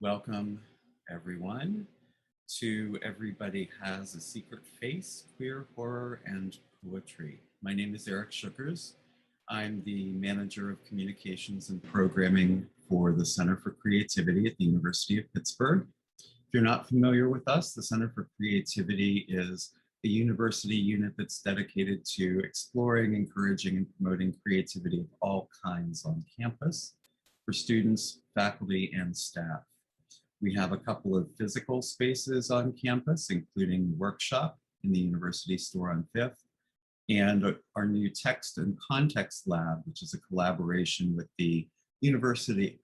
Welcome, everyone, to Everybody Has a Secret Face, Queer Horror and Poetry. My name is Erik Schuckers. I'm the Manager of Communications and Programming for the Center for Creativity at the University of Pittsburgh. If you're not familiar with us, the Center for Creativity is a university unit that's dedicated to exploring, encouraging, and promoting creativity of all kinds on campus for students, faculty, and staff. We have a couple of physical spaces on campus, including the workshop in the University Store on 5th, and our new text and context lab, which is a collaboration with the university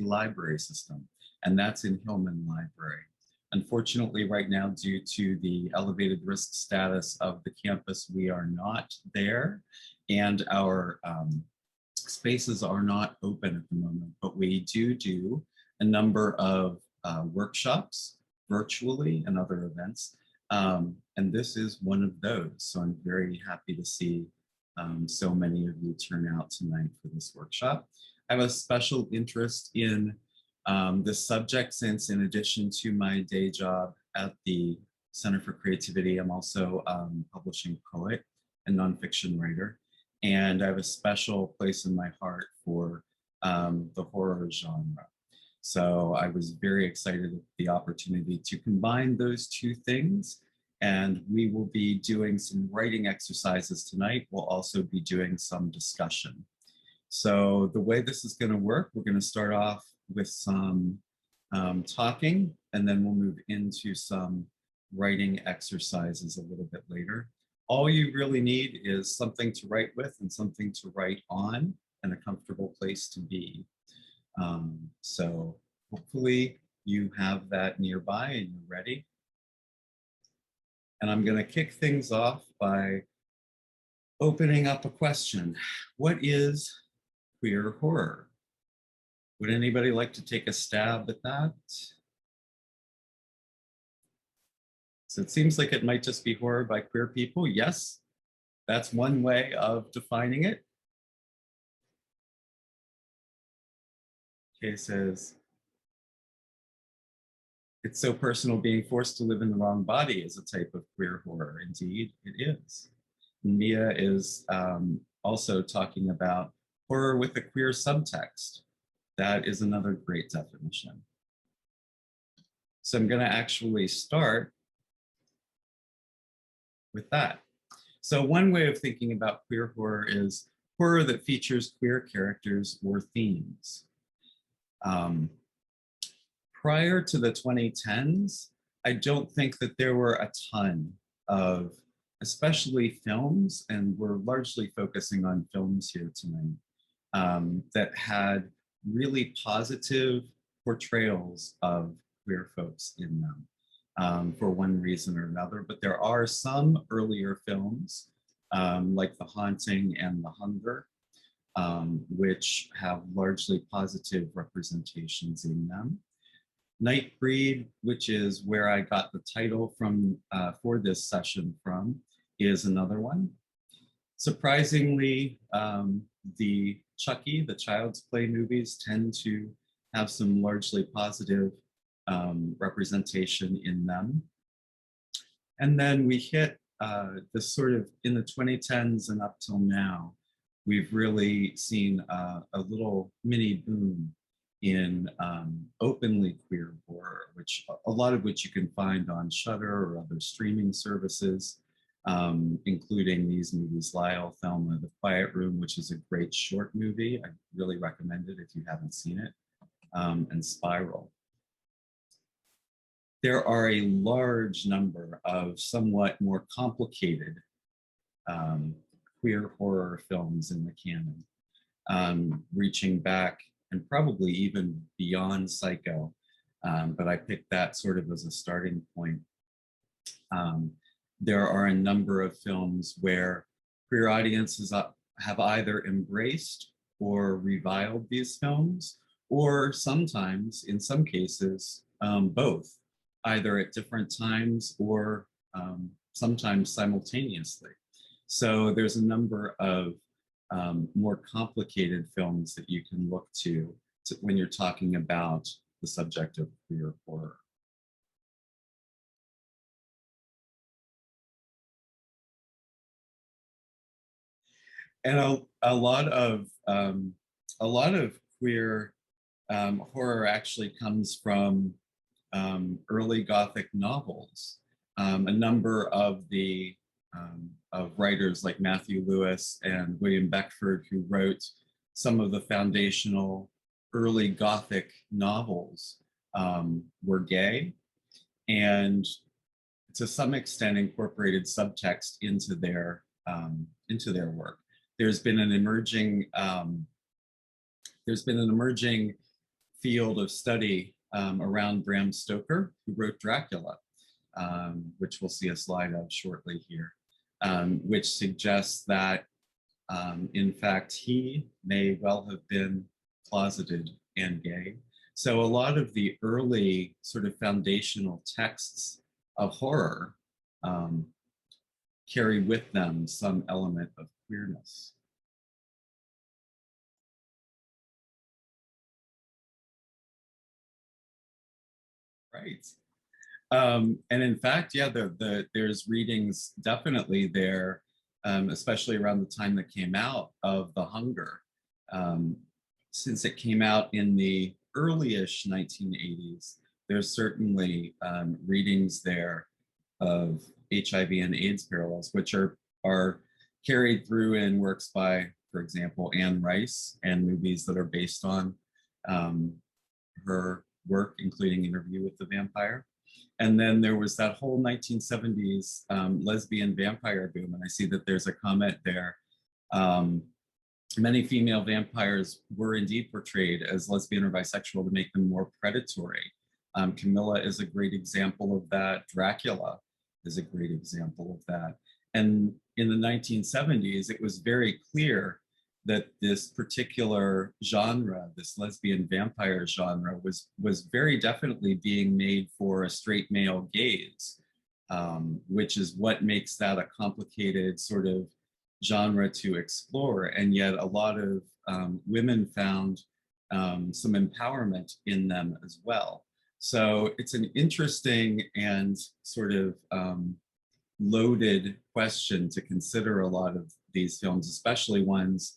library system, and that's in Hillman Library. Unfortunately, right now, due to the elevated risk status of the campus, we are not there, and our spaces are not open at the moment, but we do a number of workshops virtually and other events. And this is one of those. So I'm very happy to see so many of you turn out tonight for this workshop. I have a special interest in this subject since, in addition to my day job at the Center for Creativity, I'm also a publishing poet and nonfiction writer. And I have a special place in my heart for the horror genre. So I was very excited at the opportunity to combine those two things. And we will be doing some writing exercises tonight. We'll also be doing some discussion. So the way this is going to work, we're going to start off with some talking, and then we'll move into some writing exercises a little bit later. All you really need is something to write with and something to write on, and a comfortable place to be. So hopefully you have that nearby and you're ready. And I'm going to kick things off by opening up a question. What is queer horror? Would anybody like to take a stab at that? So it seems like it might just be horror by queer people. Yes, that's one way of defining it. Okay, says, it's so personal being forced to live in the wrong body is a type of queer horror. Indeed, it is. Mia is also talking about horror with a queer subtext. That is another great definition. So I'm going to actually start with that. So one way of thinking about queer horror is horror that features queer characters or themes. Prior to the 2010s, I don't think that there were a ton of, especially films, and we're largely focusing on films here tonight, that had really positive portrayals of queer folks in them for one reason or another. But there are some earlier films like The Haunting and The Hunger, which have largely positive representations in them. Nightbreed, which is where I got the title from for this session from, is another one. Surprisingly, the Chucky, the Child's Play movies, tend to have some largely positive representation in them. And then we hit this sort of, in the 2010s and up till now, we've really seen a little mini boom in openly queer horror, which a lot of which you can find on Shudder or other streaming services, including these movies, Lyle, Thelma, The Quiet Room, which is a great short movie. I really recommend it if you haven't seen it, and Spiral. There are a large number of somewhat more complicated queer horror films in the canon, reaching back and probably even beyond Psycho, but I picked that sort of as a starting point. There are a number of films where queer audiences have either embraced or reviled these films, or sometimes, in some cases, both, either at different times or sometimes simultaneously. So there's a number of more complicated films that you can look to when you're talking about the subject of queer horror. And a lot of queer horror actually comes from early Gothic novels. A number of the of writers like Matthew Lewis and William Beckford, who wrote some of the foundational early Gothic novels, were gay, and to some extent incorporated subtext into their work. There's been an emerging field of study around Bram Stoker, who wrote Dracula, which we'll see a slide of shortly here, which suggests that, in fact, he may well have been closeted and gay. So a lot of the early sort of foundational texts of horror carry with them some element of queerness. Right. And in fact, yeah, there's readings definitely there, especially around the time that came out of The Hunger. Since it came out in the early-ish 1980s, there's certainly readings there of HIV and AIDS parallels, which are carried through in works by, for example, Anne Rice, and movies that are based on her work, including Interview with the Vampire. And then there was that whole 1970s lesbian vampire boom. And I see that there's a comment there. Many female vampires were indeed portrayed as lesbian or bisexual to make them more predatory. Camilla is a great example of that. Dracula is a great example of that. And in the 1970s, it was very clear that this particular genre, this lesbian vampire genre, was very definitely being made for a straight male gaze, which is what makes that a complicated sort of genre to explore. And yet a lot of women found some empowerment in them as well. So it's an interesting and sort of loaded question to consider a lot of these films, especially ones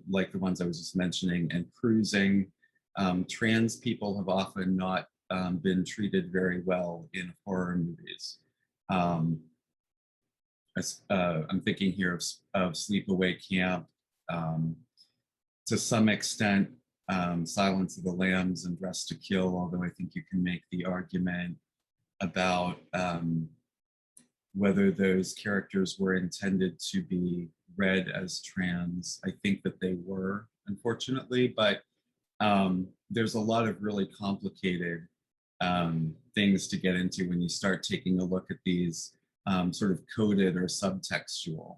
like the ones I was just mentioning, and cruising. Trans people have often not been treated very well in horror movies. I'm thinking here of Sleepaway Camp, to some extent, Silence of the Lambs and Dressed to Kill, although I think you can make the argument about whether those characters were intended to be read as trans. I think that they were, unfortunately, but there's a lot of really complicated things to get into when you start taking a look at these sort of coded or subtextual.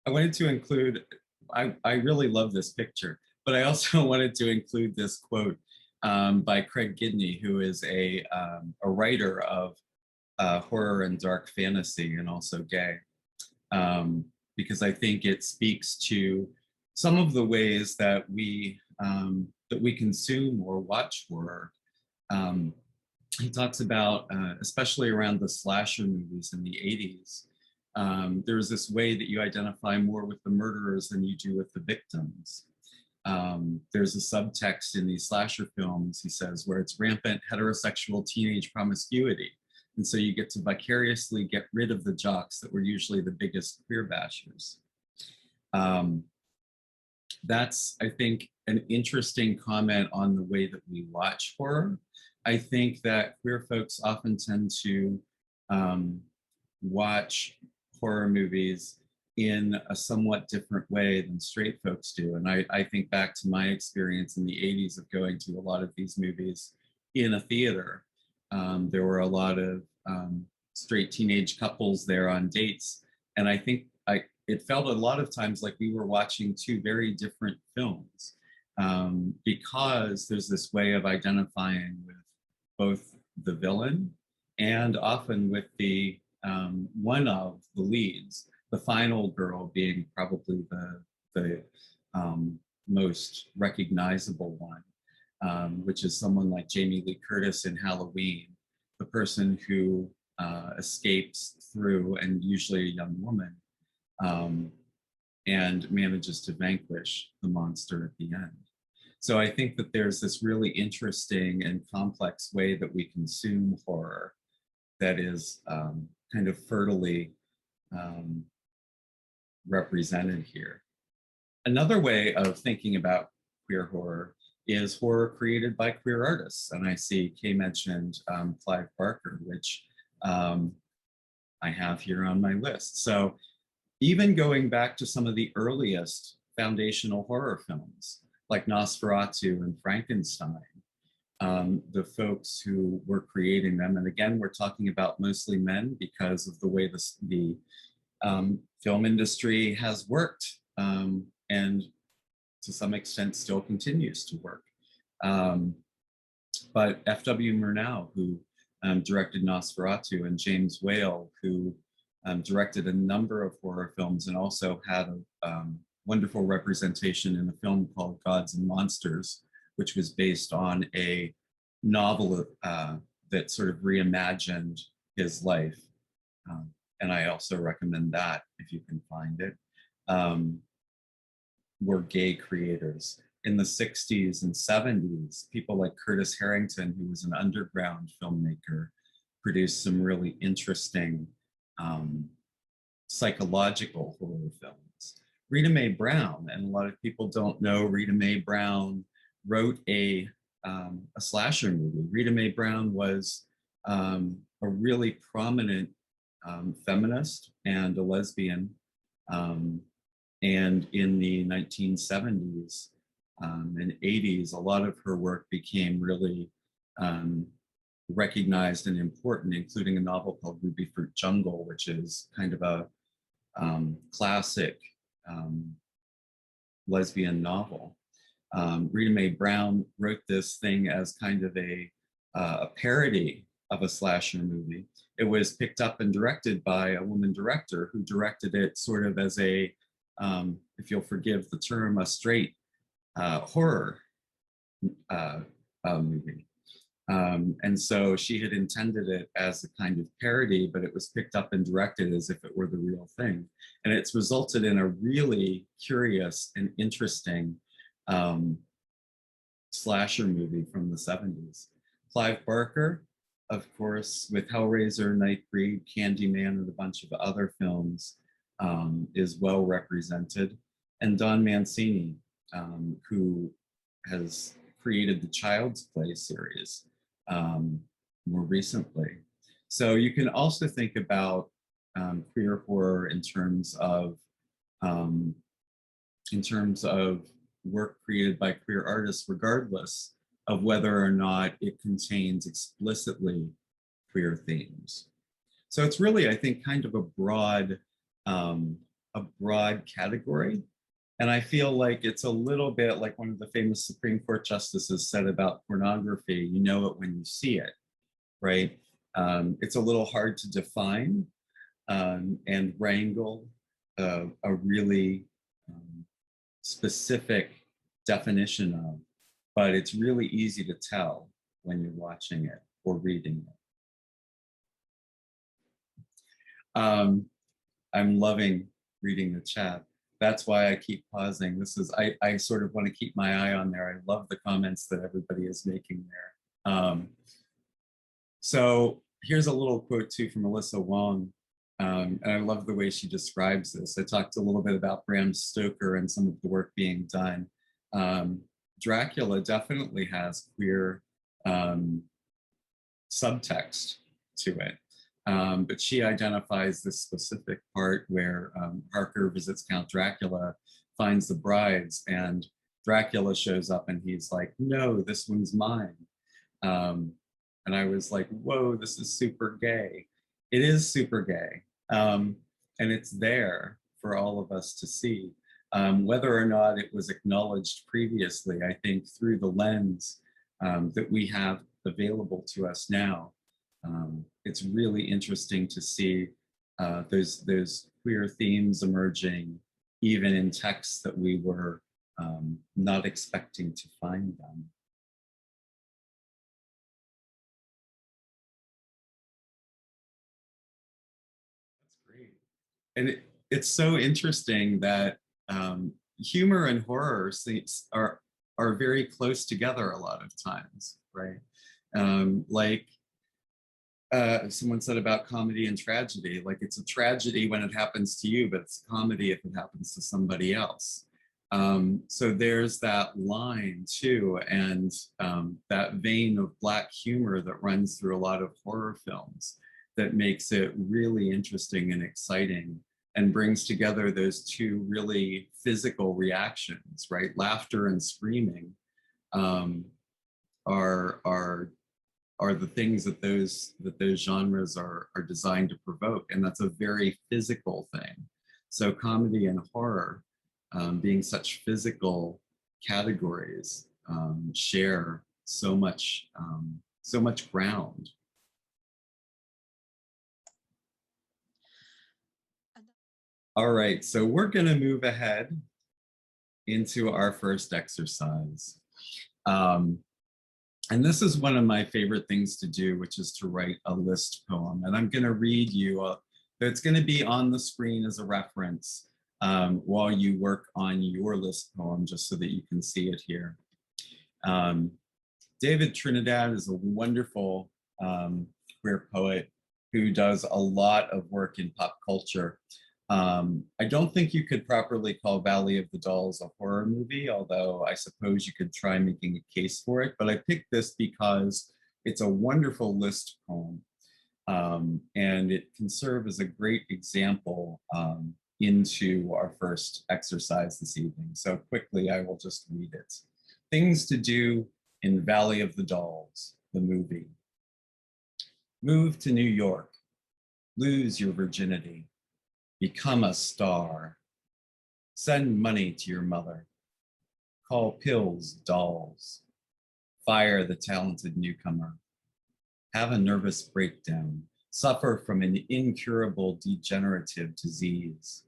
I wanted to include, I really love this picture, but I also wanted to include this quote by Craig Gidney, who is a writer of horror and dark fantasy and also gay, because I think it speaks to some of the ways that we consume or watch horror. He talks about, especially around the slasher movies in the 80s, there's this way that you identify more with the murderers than you do with the victims. There's a subtext in these slasher films, he says, where it's rampant heterosexual teenage promiscuity. And so you get to vicariously get rid of the jocks that were usually the biggest queer bashers. That's, I think, an interesting comment on the way that we watch horror. I think that queer folks often tend to watch horror movies in a somewhat different way than straight folks do. And I think back to my experience in the 80s of going to a lot of these movies in a theater. There were a lot of straight teenage couples there on dates. And I think it felt a lot of times like we were watching two very different films, because there's this way of identifying with both the villain and often with the one of the leads, the final girl being probably the most recognizable one, which is someone like Jamie Lee Curtis in Halloween, the person who escapes through, and usually a young woman, um, and manages to vanquish the monster at the end. So I think that there's this really interesting and complex way that we consume horror that is kind of fertily um, represented here. Another way of thinking about queer horror is horror created by queer artists. And I see Kay mentioned Clive Barker, which I have here on my list. So even going back to some of the earliest foundational horror films, like Nosferatu and Frankenstein, the folks who were creating them, and again, we're talking about mostly men because of the way the film industry has worked, and to some extent still continues to work. But F.W. Murnau, who directed Nosferatu, and James Whale, who directed a number of horror films and also had a wonderful representation in a film called Gods and Monsters, which was based on a novel that sort of reimagined his life. And I also recommend that if you can find it. Were gay creators. In the 60s and 70s, people like Curtis Harrington, who was an underground filmmaker, produced some really interesting psychological horror films. Rita Mae Brown, and a lot of people don't know, Rita Mae Brown wrote a slasher movie. Rita Mae Brown was a really prominent feminist and a lesbian. And in the 1970s and 80s, a lot of her work became really recognized and important, including a novel called Ruby Fruit Jungle, which is kind of a classic lesbian novel. Rita Mae Brown wrote this thing as kind of a parody of a slasher movie. It was picked up and directed by a woman director who directed it sort of as a, if you'll forgive the term, a straight horror movie. And so she had intended it as a kind of parody, but it was picked up and directed as if it were the real thing. And it's resulted in a really curious and interesting slasher movie from the 70s. Clive Barker, of course, with Hellraiser, Nightbreed, Candyman, and a bunch of other films, is well represented. And Don Mancini, who has created the Child's Play series more recently. So you can also think about queer horror in terms of work created by queer artists, regardless of whether or not it contains explicitly queer themes. So it's really, I think, kind of a broad category. And I feel like it's a little bit like one of the famous Supreme Court justices said about pornography: you know it when you see it, right? It's a little hard to define and wrangle a really specific definition of, but it's really easy to tell when you're watching it or reading it. I'm loving reading the chat. That's why I keep pausing. I sort of want to keep my eye on there. I love the comments that everybody is making there. So here's a little quote too from Alyssa Wong. And I love the way she describes this. I talked a little bit about Bram Stoker and some of the work being done. Dracula definitely has queer subtext to it. But she identifies this specific part where Harker visits Count Dracula, finds the brides, and Dracula shows up and he's like, no, this one's mine. And I was like, whoa, this is super gay. It is super gay. And it's there for all of us to see. Whether or not it was acknowledged previously, I think through the lens that we have available to us now, it's really interesting to see those queer themes emerging even in texts that we were not expecting to find them. That's great. And it's so interesting that humor and horror are very close together a lot of times, right? Like someone said about comedy and tragedy, like it's a tragedy when it happens to you, but it's a comedy if it happens to somebody else. So there's that line too, and that vein of Black humor that runs through a lot of horror films that makes it really interesting and exciting and brings together those two really physical reactions, right? Laughter and screaming um, are the things that those genres are designed to provoke, and that's a very physical thing. So comedy and horror, being such physical categories, share so much ground. All right, so we're going to move ahead into our first exercise. And this is one of my favorite things to do, which is to write a list poem. And I'm going to read you, it's going to be on the screen as a reference while you work on your list poem, just so that you can see it here. David Trinidad is a wonderful queer poet who does a lot of work in pop culture. I don't think you could properly call Valley of the Dolls a horror movie, although I suppose you could try making a case for it. But I picked this because it's a wonderful list poem, and it can serve as a great example into our first exercise this evening. So quickly, I will just read it. Things to do in Valley of the Dolls, the movie. Move to New York, lose your virginity, become a star, send money to your mother, call pills dolls, fire the talented newcomer, have a nervous breakdown, suffer from an incurable degenerative disease,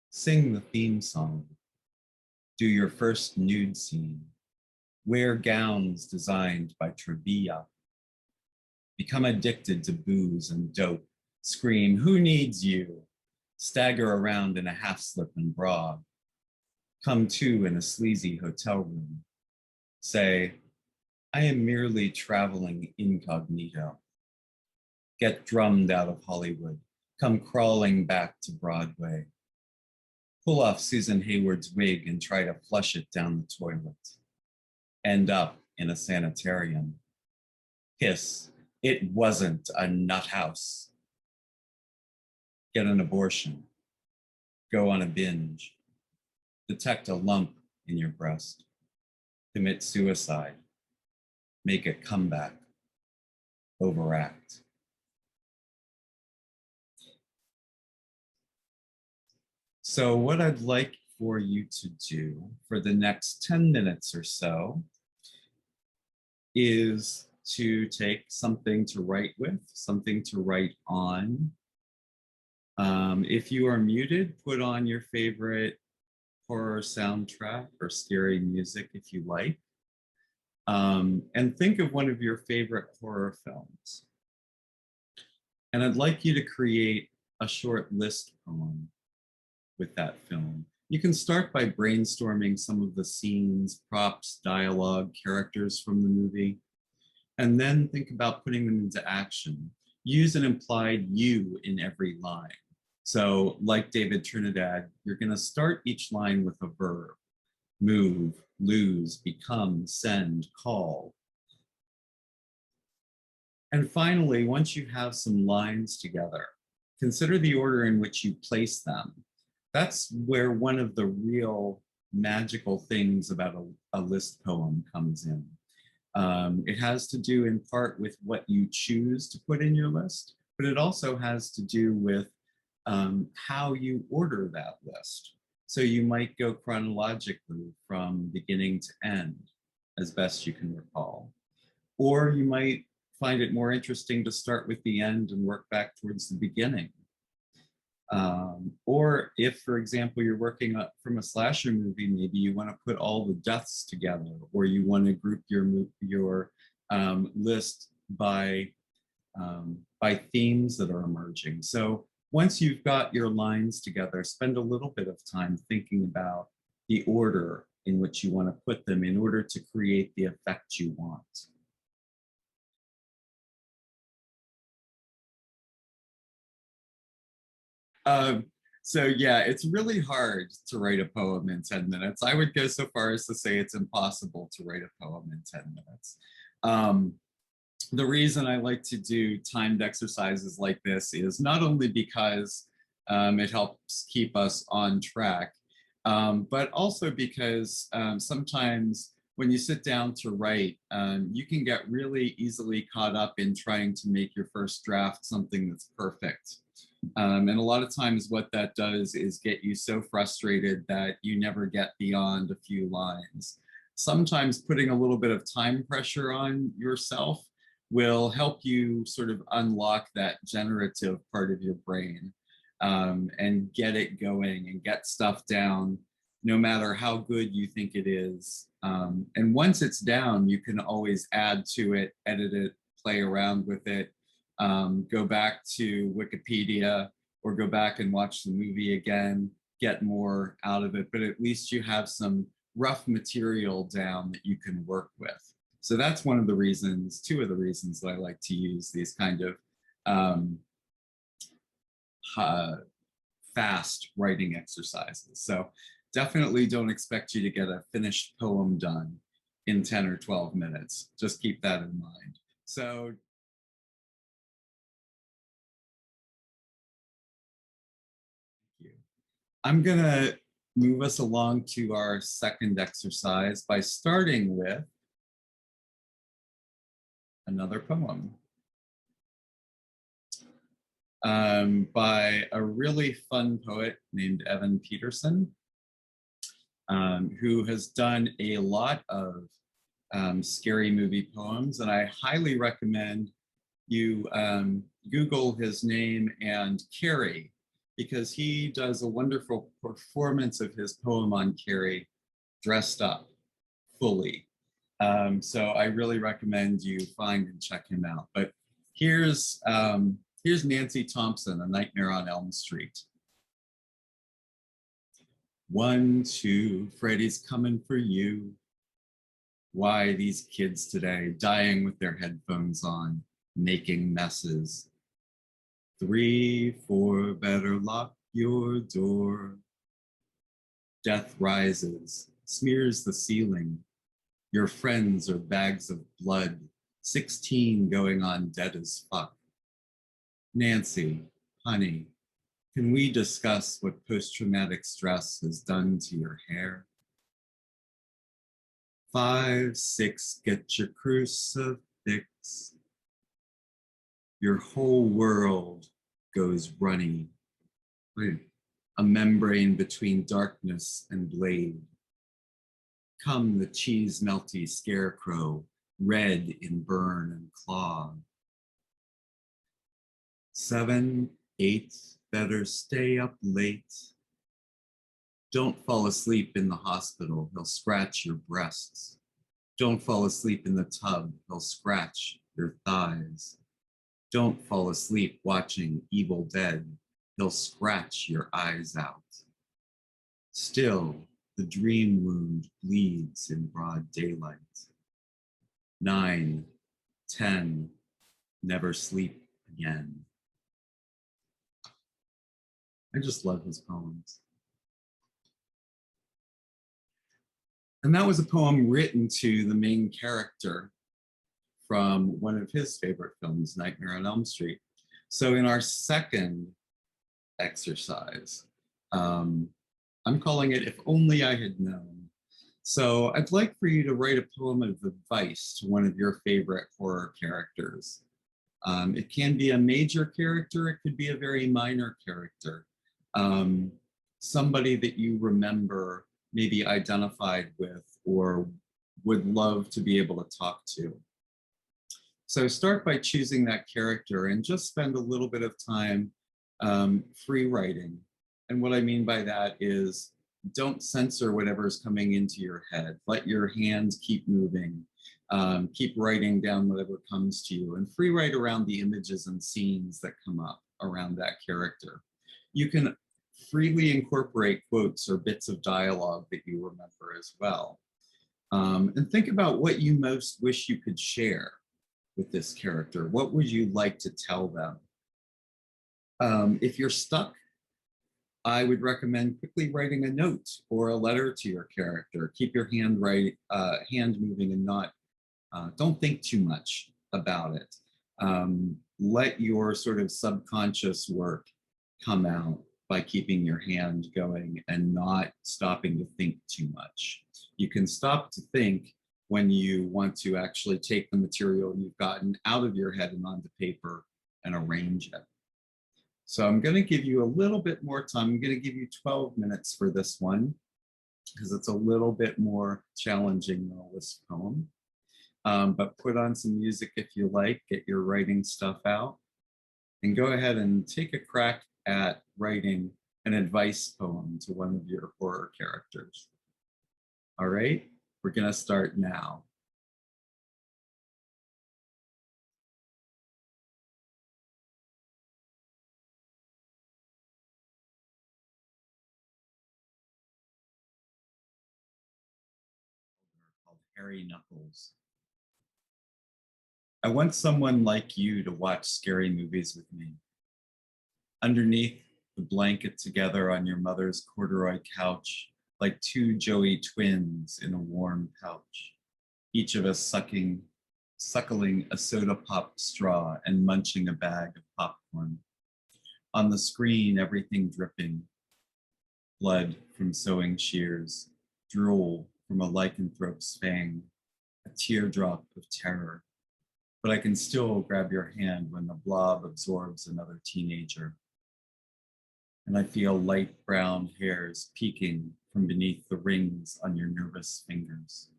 sing the theme song, do your first nude scene, wear gowns designed by Trebia, become addicted to booze and dope, scream, who needs you? Stagger around in a half slip and bra, come to in a sleazy hotel room, say, I am merely traveling incognito. Get drummed out of Hollywood, come crawling back to Broadway. Pull off Susan Hayward's wig and try to flush it down the toilet. End up in a sanitarium. Hiss, it wasn't a nut house. Get an abortion. Go on a binge. Detect a lump in your breast. Commit suicide. Make a comeback. Overact. So what I'd like for you to do for the next 10 minutes or so is to take something to write with, something to write on. If you are muted, put on your favorite horror soundtrack or scary music if you like. And think of one of your favorite horror films. And I'd like you to create a short list poem with that film. You can start by brainstorming some of the scenes, props, dialogue, characters from the movie, and then think about putting them into action. Use an implied you in every line. So like David Trinidad, you're gonna start each line with a verb. Move, lose, become, send, call. And finally, once you have some lines together, consider the order in which you place them. That's where one of the real magical things about a list poem comes in. It has to do in part with what you choose to put in your list, but it also has to do with how you order that list. So you might go chronologically from beginning to end, as best you can recall. Or you might find it more interesting to start with the end and work back towards the beginning. Or if, for example, you're working up from a slasher movie, maybe you want to put all the deaths together, or you want to group your list by themes that are emerging. So once you've got your lines together, spend a little bit of time thinking about the order in which you want to put them in order to create the effect you want. Um, so yeah, it's really hard to write a poem in 10 minutes. I would go so far as to say it's impossible to write a poem in 10 minutes. Um, the reason I like to do timed exercises like this is not only because it helps keep us on track, but also because sometimes when you sit down to write, you can get really easily caught up in trying to make your first draft something that's perfect. And a lot of times what that does is get you so frustrated that you never get beyond a few lines. Sometimes putting a little bit of time pressure on yourself will help you sort of unlock that generative part of your brain, and get it going and get stuff down, no matter how good you think it is. And once it's down, you can always add to it, edit it, play around with it, go back to Wikipedia or go back and watch the movie again, get more out of it, but at least you have some rough material down that you can work with. So that's one of the reasons, two of the reasons that I like to use these kind of uh, fast writing exercises. So definitely don't expect you to get a finished poem done in 10 or 12 minutes. Just keep that in mind. So I'm gonna move us along to our second exercise by starting with another poem by a really fun poet named Evan Peterson, who has done a lot of scary movie poems. And I highly recommend you Google his name and Carrie, because he does a wonderful performance of his poem on Carrie dressed up fully. So I really recommend you find and check him out. But here's Nancy Thompson, A Nightmare on Elm Street. 1, 2, Freddy's coming for you. Why these kids today dying with their headphones on, making messes. 3, 4, better lock your door. Death rises, smears the ceiling. Your friends are bags of blood, 16 going on dead as fuck. Nancy, honey, can we discuss what post-traumatic stress has done to your hair? 5, 6, get your crucifix. Your whole world goes runny. A membrane between darkness and blade. Come the cheese melty scarecrow, red in burn and claw. 7, 8, better stay up late. Don't fall asleep in the hospital, he'll scratch your breasts. Don't fall asleep in the tub, he'll scratch your thighs. Don't fall asleep watching Evil Dead, he'll scratch your eyes out. Still, the dream wound bleeds in broad daylight. 9, 10, never sleep again. I just love his poems. And that was a poem written to the main character from one of his favorite films, Nightmare on Elm Street. So in our second exercise, I'm calling it If Only I Had Known. So I'd like for you to write a poem of advice to one of your favorite horror characters. It can be a major character, it could be a very minor character. Somebody that you remember, maybe identified with, or would love to be able to talk to. So start by choosing that character and just spend a little bit of time Free writing. And what I mean by that is don't censor whatever's coming into your head. Let your hands keep moving. Keep writing down whatever comes to you and free write around the images and scenes that come up around that character. You can freely incorporate quotes or bits of dialogue that you remember as well. And think about what you most wish you could share with this character. What would you like to tell them? If you're stuck, I would recommend quickly writing a note or a letter to your character. Keep your hand moving and don't think too much about it. Let your sort of subconscious work come out by keeping your hand going and not stopping to think too much. You can stop to think when you want to actually take the material you've gotten out of your head and onto paper and arrange it. So I'm going to give you a little bit more time. I'm going to give you 12 minutes for this one because it's a little bit more challenging than a list poem. But put on some music if you like, get your writing stuff out, and go ahead and take a crack at writing an advice poem to one of your horror characters. All right, we're going to start now. Called Harry Knuckles. I want someone like you to watch scary movies with me. Underneath the blanket together on your mother's corduroy couch, like two Joey twins in a warm pouch, each of us suckling a soda pop straw and munching a bag of popcorn. On the screen, everything dripping, blood from sewing shears, drool from a lycanthrope's fang, a teardrop of terror. But I can still grab your hand when the blob absorbs another teenager. And I feel light brown hairs peeking from beneath the rings on your nervous fingers.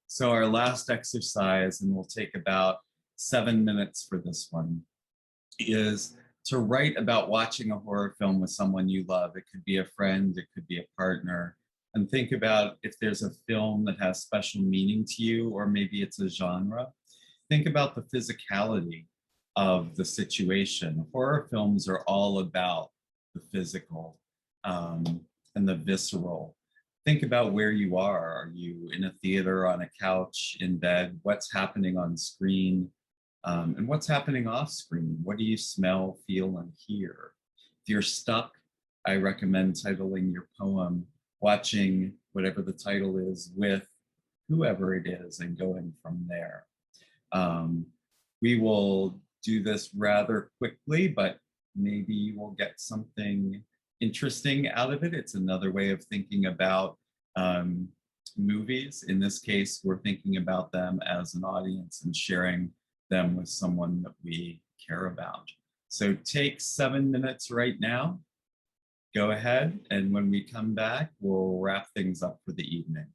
So our last exercise, and we'll take about 7 minutes for this one, is to write about watching a horror film with someone you love. It could be a friend, it could be a partner, and think about if there's a film that has special meaning to you, or maybe it's a genre. Think about the physicality of the situation. Horror films are all about the physical and the visceral. Think about where you are. Are you in a theater, on a couch, in bed? What's happening on screen? And what's happening off screen? What do you smell, feel, and hear? If you're stuck, I recommend titling your poem, watching whatever the title is with whoever it is, and going from there. We will do this rather quickly, but maybe you will get something interesting out of it. It's another way of thinking about movies. In this case, we're thinking about them as an audience and sharing them with someone that we care about. So take 7 minutes right now. Go ahead, and when we come back, we'll wrap things up for the evening.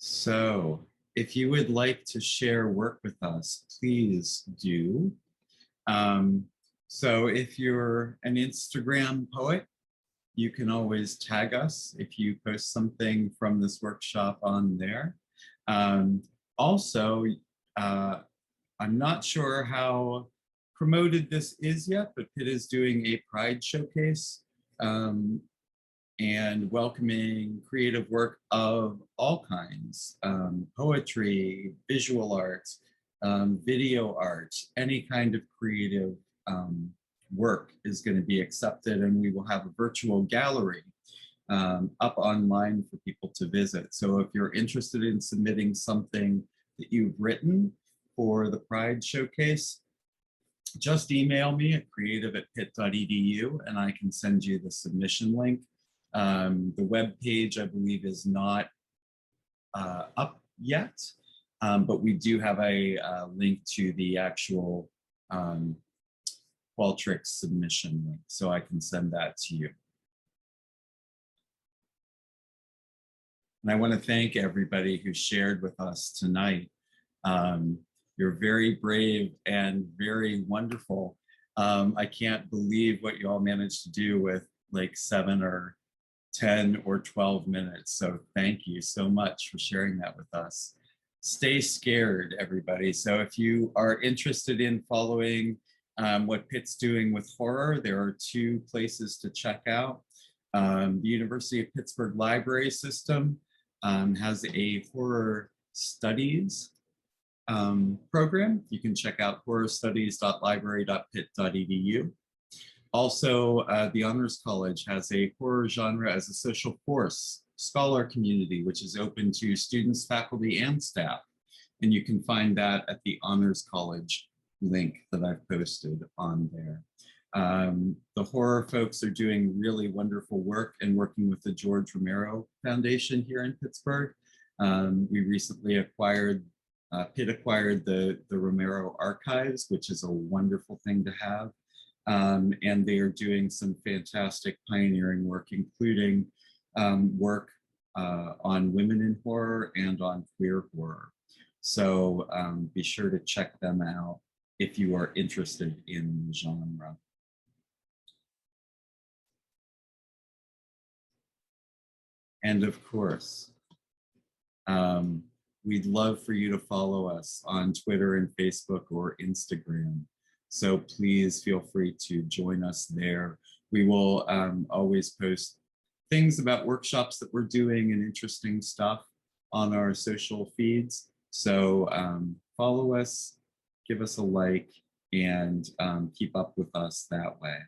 So if you would like to share work with us, please do. So if you're an Instagram poet, you can always tag us if you post something from this workshop on there. Also, I'm not sure how promoted this is yet, but Pitt is doing a Pride showcase and welcoming creative work of all kinds, poetry, visual arts, video art, any kind of creative work is going to be accepted, and we will have a virtual gallery up online for people to visit. So if you're interested in submitting something that you've written for the Pride Showcase, just email me at creative@pitt.edu and I can send you the submission link. The web page, I believe, is not up yet, but we do have a link to the actual um, Qualtrics submission link, so I can send that to you. And I want to thank everybody who shared with us tonight. You're very brave and very wonderful. I can't believe what you all managed to do with like 7 or 10 or 12 minutes. So thank you so much for sharing that with us. Stay scared, everybody. So if you are interested in following what Pitt's doing with horror, there are 2 places to check out. The University of Pittsburgh Library System has a horror studies program. You can check out horrorstudies.library.pitt.edu. Also, the Honors College has a horror genre as a social force scholar community, which is open to students, faculty, and staff. And you can find that at the Honors College link that I've posted on there. The horror folks are doing really wonderful work and working with the George Romero Foundation here in Pittsburgh. We recently acquired, Pitt acquired the Romero Archives, which is a wonderful thing to have. And they are doing some fantastic pioneering work, including work on women in horror and on queer horror. So be sure to check them out if you are interested in the genre. And of course, we'd love for you to follow us on Twitter and Facebook or Instagram. So please feel free to join us there. We will always post things about workshops that we're doing and interesting stuff on our social feeds. So follow us, give us a like, and keep up with us that way.